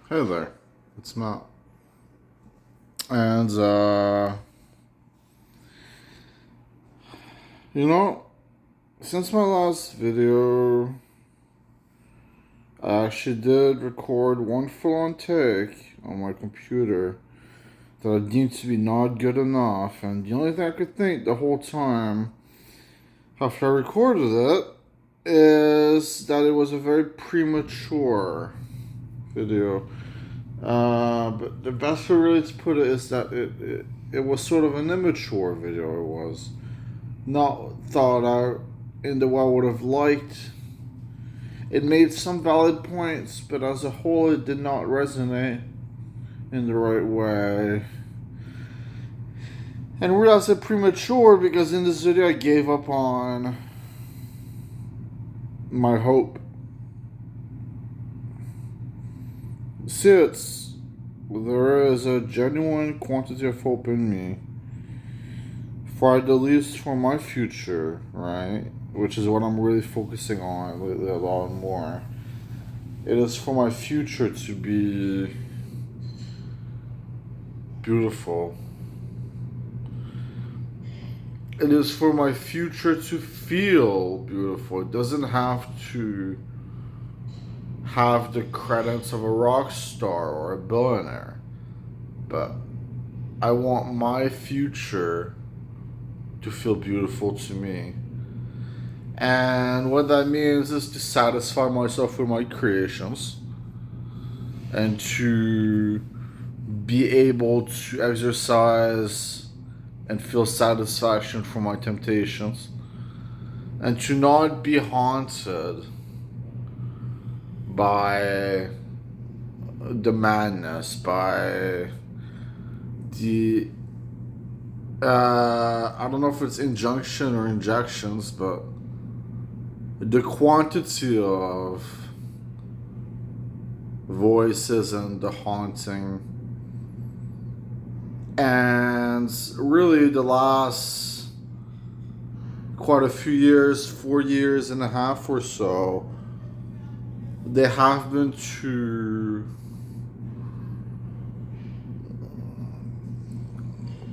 Hey there, it's Matt. And, you know, since my last video, I actually did record one full on take on my computer that I deemed to be not good enough. And the only thing I could think the whole time after I recorded it is that it was a very premature video. But the best way really to put it is that it was sort of an immature video. It was not thought out in the way I would have liked. It made some valid points, but as a whole, it did not resonate in the right way. And really, I said premature because in this video, I gave up on my hope. Since there is a genuine quantity of hope in me, for at least for my future, right? Which is what I'm really focusing on lately a lot more. It is for my future to be beautiful. It is for my future to feel beautiful. It doesn't have to have the credits of a rock star or a billionaire. But I want my future to feel beautiful to me. And what that means is to satisfy myself with my creations and to be able to exercise and feel satisfaction from my temptations and to not be haunted by the madness, by the I don't know if it's injunction or injections, but the quantity of voices and the haunting. And really, the last quite a few years, 4 years and a half or so, they have been to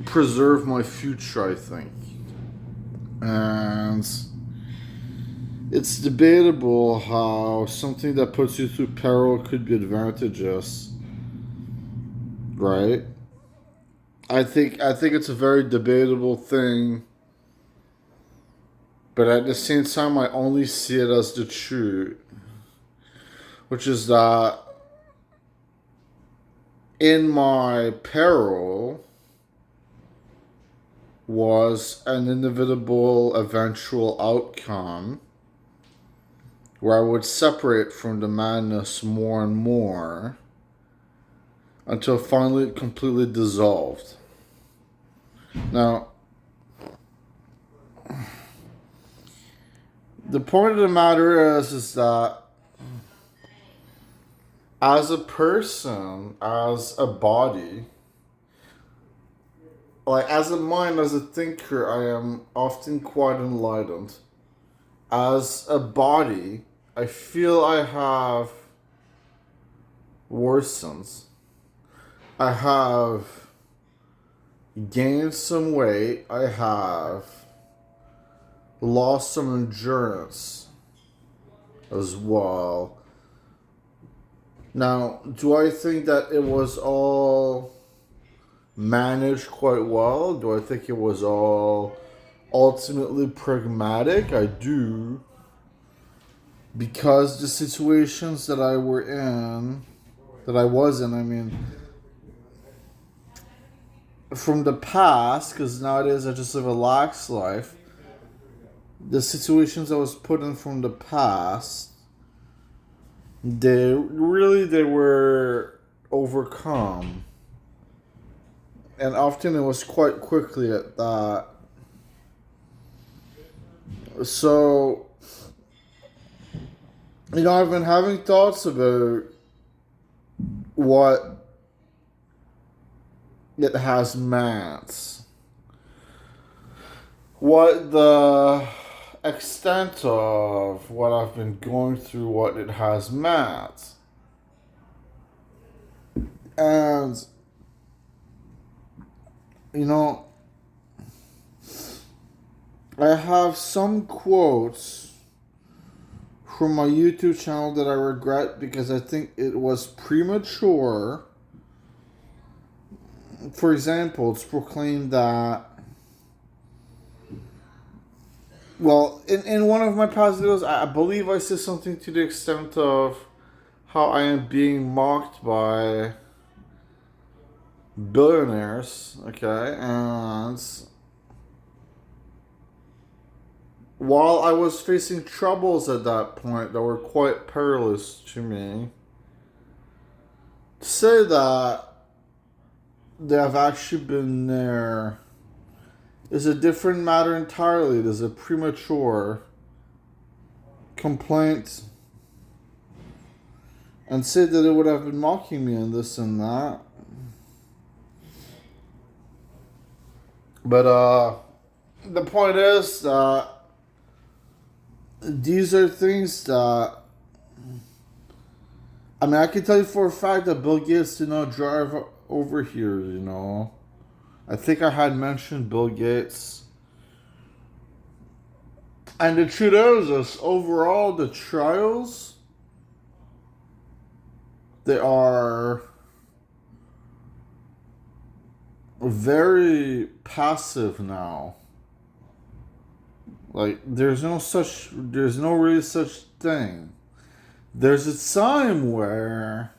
preserve my future, I think. And it's debatable how something that puts you through peril could be advantageous, right? I think it's a very debatable thing, but at the same time, I only see it as the truth, which is that in my peril was an inevitable eventual outcome where I would separate from the madness more and more until finally it completely dissolved. Now, the point of the matter is that as a person, as a body, like as a mind, as a thinker, I am often quite enlightened. As a body, I feel I have worsened. I have gained some weight. I have lost some endurance as well. Now, do I think that it was all managed quite well? Do I think it was all ultimately pragmatic? I do. Because the situations that I were in, that I was in, I mean, from the past, because nowadays I just live a lax life, the situations I was put in from the past, they were overcome. And often it was quite quickly at that. So, I've been having thoughts about what it has meant. What the extent of what I've been going through, what it has meant. And, you know, I have some quotes from my YouTube channel that I regret because I think it was premature. For example, it's proclaimed that, well, in one of my past videos, I believe I said something to the extent of how I am being mocked by billionaires, okay? And while I was facing troubles at that point that were quite perilous to me, to say that they have actually been there is a different matter entirely. It is a premature complaint. And say that it would have been mocking me and this and that. But the point is that these are things that, I mean, I can tell you for a fact that Bill Gates did not drive over here, you know. I think I had mentioned Bill Gates. And the truth is, overall, the trials, they are very passive now. Like, there's no really such thing. There's a time where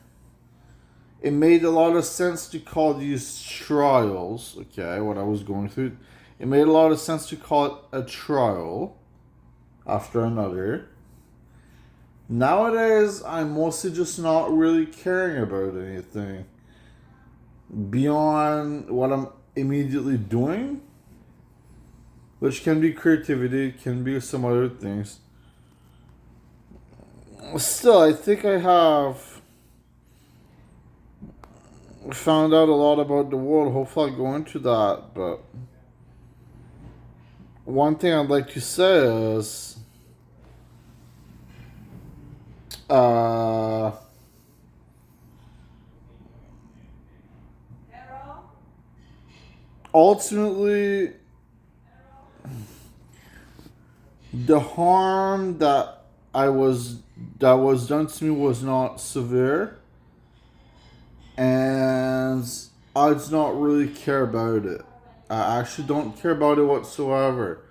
it made a lot of sense to call these trials, okay, what I was going through, it made a lot of sense to call it a trial after another. Nowadays, I'm mostly just not really caring about anything beyond what I'm immediately doing, which can be creativity, can be some other things. Still, I think I have found out a lot about the world. Hopefully I'll go into that, but one thing I'd like to say is ultimately the harm that was done to me was not severe, and I do not really care about it. I actually don't care about it whatsoever.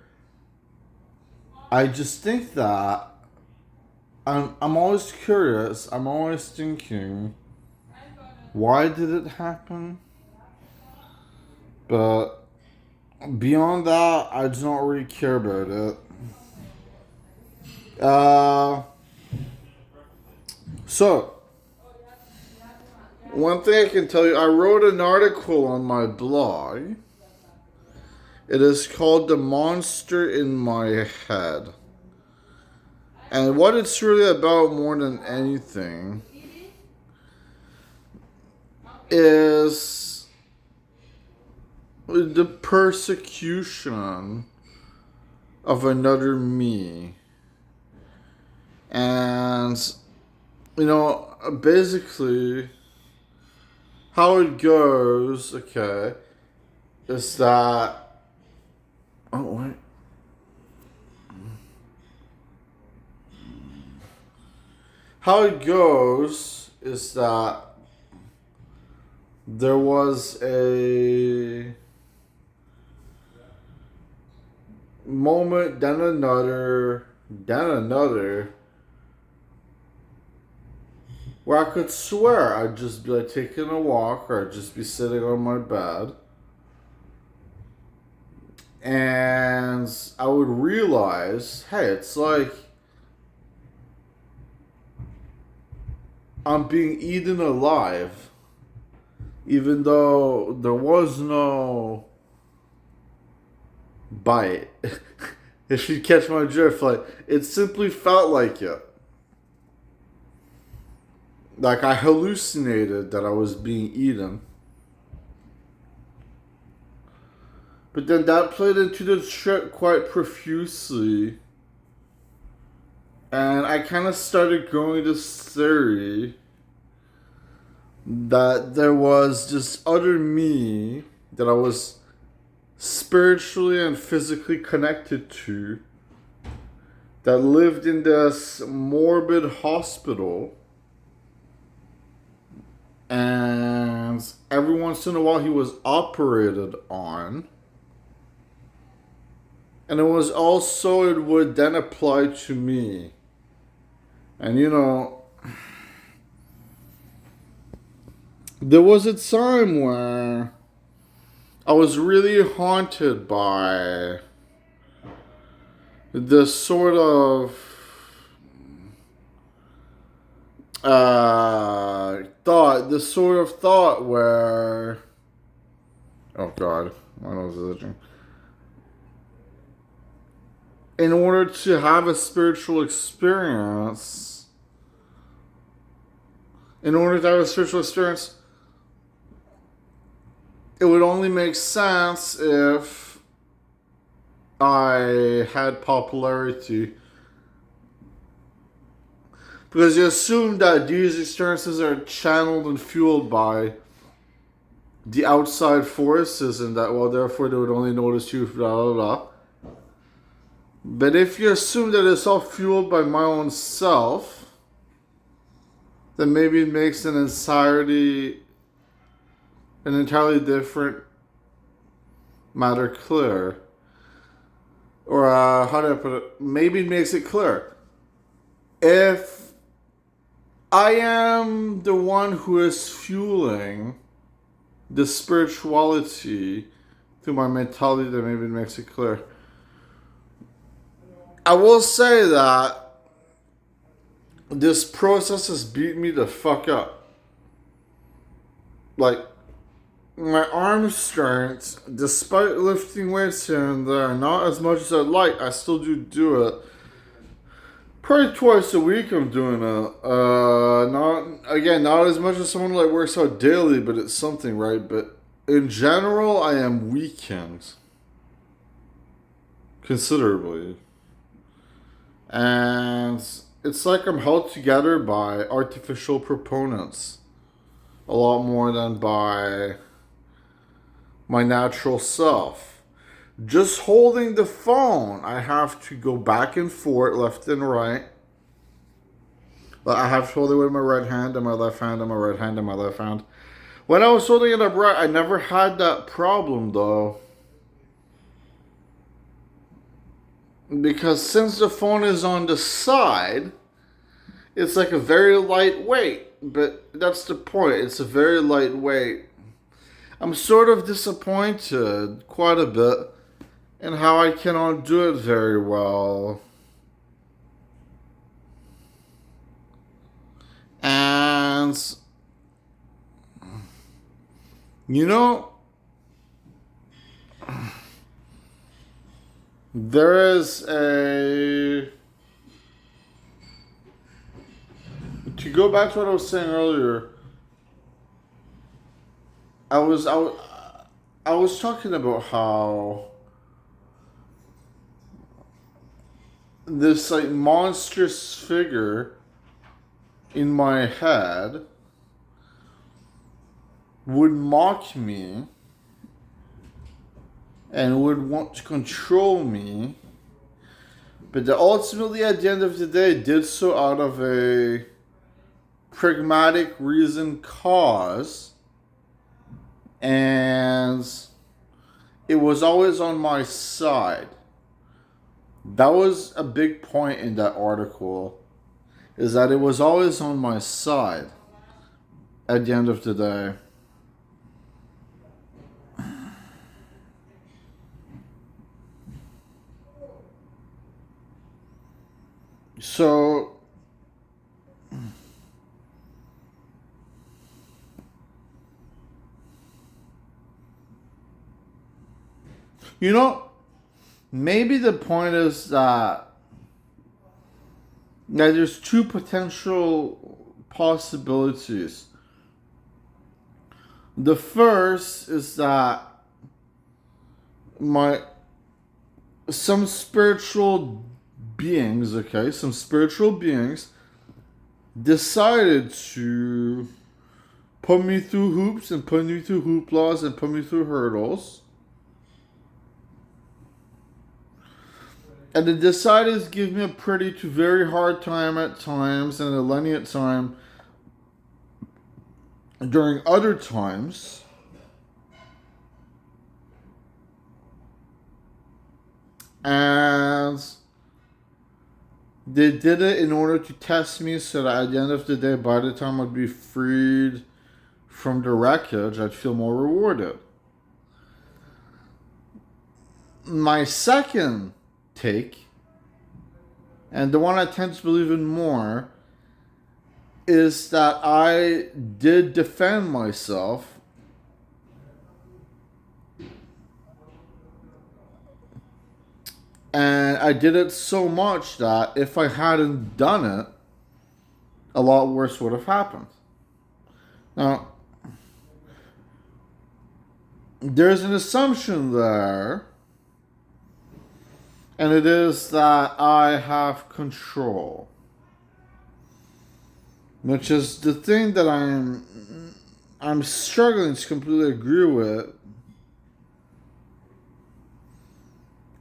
I just think that I'm always curious. I'm always thinking, why did it happen? But beyond that, I do not really care about it. So, one thing I can tell you, I wrote an article on my blog. It is called The Monster in My Head. And what it's really about more than anything is the persecution of another me. And, you know, basically, how it goes, okay, is that. Oh, wait. How it goes is that there was a moment, then another, where I could swear I'd just be like taking a walk or I'd just be sitting on my bed. And I would realize, hey, it's like I'm being eaten alive, even though there was no bite. If you catch my drift, like, it simply felt like it. Like I hallucinated that I was being eaten. But then that played into the trick quite profusely. And I kind of started growing this theory that there was this other me that I was spiritually and physically connected to that lived in this morbid hospital, and every once in a while he was operated on. And it was also, it would then apply to me. And there was a time where I was really haunted by this sort of thought where, oh God, my nose is itching. In order to have a spiritual experience, it would only make sense if I had popularity. Because you assume that these experiences are channeled and fueled by the outside forces, and that, well, therefore they would only notice you, blah, blah, blah. But if you assume that it's all fueled by my own self, then maybe it makes an entirely different matter clear. Or how do I put it? Maybe it makes it clear. If I am the one who is fueling the spirituality through my mentality, then maybe it makes it clear. I will say that this process has beat me the fuck up. Like, my arm strength, despite lifting weights here and there, not as much as I'd like, I still do it. Probably twice a week I'm doing it. Not as much as someone who works out daily, but it's something, right? But in general, I am weakened considerably. And it's like I'm held together by artificial proponents a lot more than by my natural self. Just holding the phone, I have to go back and forth, left and right. But I have to hold it with my right hand and my left hand and my right hand and my left hand. When I was holding it upright, I never had that problem though. Because since the phone is on the side, it's like a very light weight. But that's the point. It's a very light weight. I'm sort of disappointed quite a bit in how I cannot do it very well. And, there is to go back to what I was saying earlier, I was talking about how this monstrous figure in my head would mock me and would want to control me, but that ultimately at the end of the day did so out of a pragmatic reason cause, and it was always on my side. That was a big point in that article, is that it was always on my side at the end of the day. So, maybe the point is that there's two potential possibilities. The first is that some spiritual beings decided to put me through hoops and put me through hooplas and put me through hurdles. And they decided to give me a pretty to very hard time at times and a lenient time during other times. And they did it in order to test me so that at the end of the day, by the time I'd be freed from the wreckage, I'd feel more rewarded. My second take, and the one I tend to believe in more, is that I did defend myself and I did it so much that if I hadn't done it, a lot worse would have happened. Now, there's an assumption there, and it is that I have control, which is the thing that I'm struggling to completely agree with,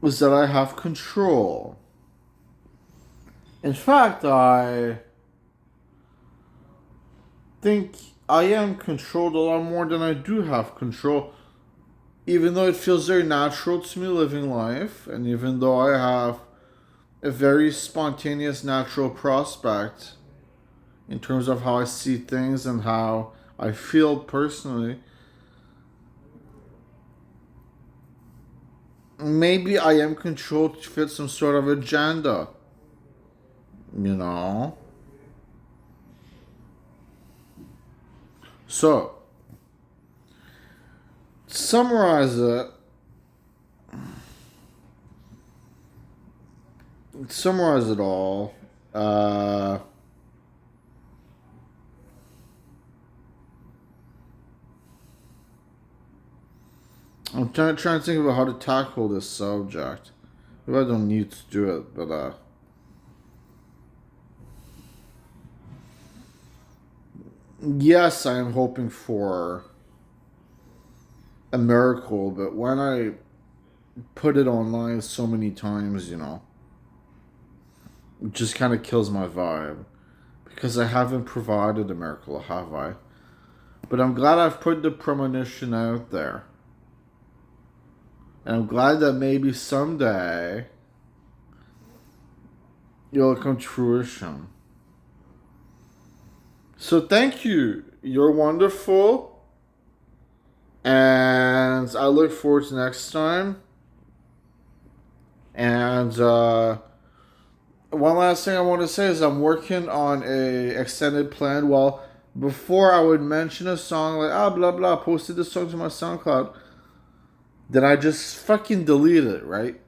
is that I have control. In fact, I think I am controlled a lot more than I do have control. Even though it feels very natural to me living life, and even though I have a very spontaneous, natural prospect in terms of how I see things and how I feel personally, maybe I am controlled to fit some sort of agenda, you know? So, summarize it. Summarize it all. I'm trying to think about how to tackle this subject. Maybe I don't need to do it, but yes, I am hoping for a miracle, but when I put it online so many times, you know, it just kind of kills my vibe. Because I haven't provided a miracle, have I? But I'm glad I've put the premonition out there. And I'm glad that maybe someday it'll come to fruition. So thank you. You're wonderful. And I look forward to next time. And one last thing I want to say is I'm working on a extended plan. Well, before I would mention a song like, blah, blah, posted this song to my SoundCloud. Then I just fucking delete it, right?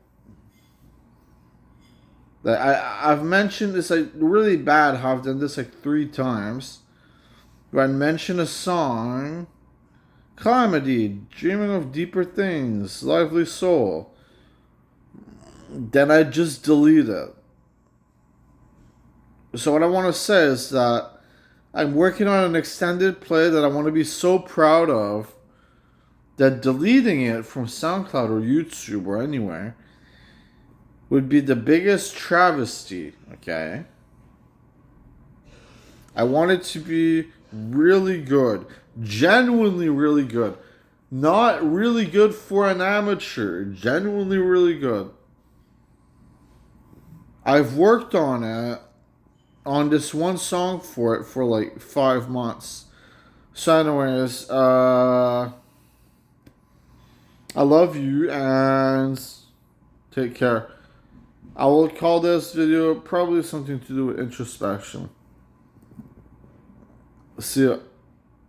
Like I've mentioned this like really bad how I've done this like 3 times. Where I mention a song, comedy, dreaming of deeper things, lively soul. Then I just delete it. So what I want to say is that I'm working on an extended play that I want to be so proud of that deleting it from SoundCloud or YouTube or anywhere would be the biggest travesty, okay? I want it to be really good. Genuinely really good. Not really good for an amateur. Genuinely really good. I've worked on it, on this one song for it for like 5 months. So anyways, I love you and take care. I will call this video probably something to do with introspection. See ya.